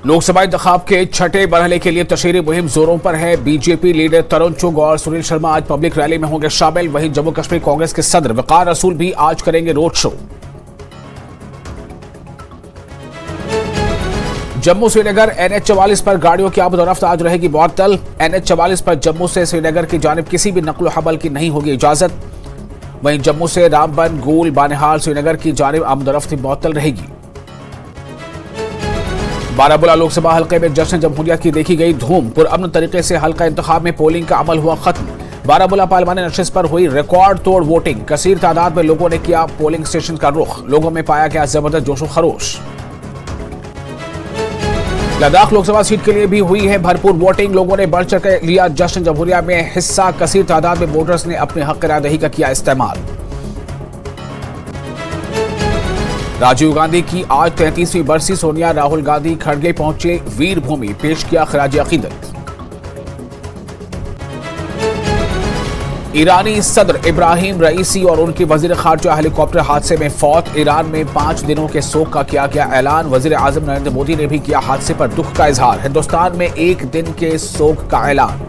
लोकसभा इंतखाब के छठे मरहले के लिए तशहीरी मुहिम जोरों पर है। बीजेपी लीडर तरुण चुग और सुनील शर्मा आज पब्लिक रैली में होंगे शामिल। वहीं जम्मू कश्मीर कांग्रेस के सदर वकार रसूल भी आज करेंगे road show. Jammu Srinagar NH-44 पर गाड़ियों की आमदोरफ्त आज रहेगी मुअत्तल। NH-44 पर जम्मू से श्रीनगर की जानिब किसी भी नकलो हमल की नहीं होगी इजाजत। वहीं जम्मू से रामबन, गूल, बानिहाल, श्रीनगर की जानिब आमदोरफ्त मुअत्तल रहेगी। बारामूला लोकसभा हल्के में जश्न जमहूरियत की देखी गई धूम। पुरअमन तरीके से हल्का इंतखाब में पोलिंग का अमल हुआ खत्म। बारामूला पार्लिमानी नशिस्त पर हुई रिकॉर्ड तोड़ वोटिंग। कसीर तादाद में लोगों ने किया पोलिंग स्टेशन का रुख। लोगों में पाया गया जबरदस्त जोशो खरोश। लद्दाख लोकसभा सीट के लिए भी हुई है भरपूर वोटिंग। लोगों ने बढ़ चढ़ कर लिया जश्न जमहूरियत में हिस्सा। कसीर तादाद में वोटर्स ने अपने हक रायदही का किया इस्तेमाल। राजीव गांधी की आज 33वीं बरसी। सोनिया, राहुल गांधी खड़गे पहुंचे वीर भूमि, पेश किया खराज अकीदत। ईरानी सदर इब्राहिम रईसी और उनके वजीर खारजा हेलीकॉप्टर हादसे में फौत। ईरान में 5 दिनों के शोक का किया गया ऐलान। वजीर आजम नरेंद्र मोदी ने भी किया हादसे पर दुख का इजहार। हिंदुस्तान में 1 दिन के शोक का ऐलान।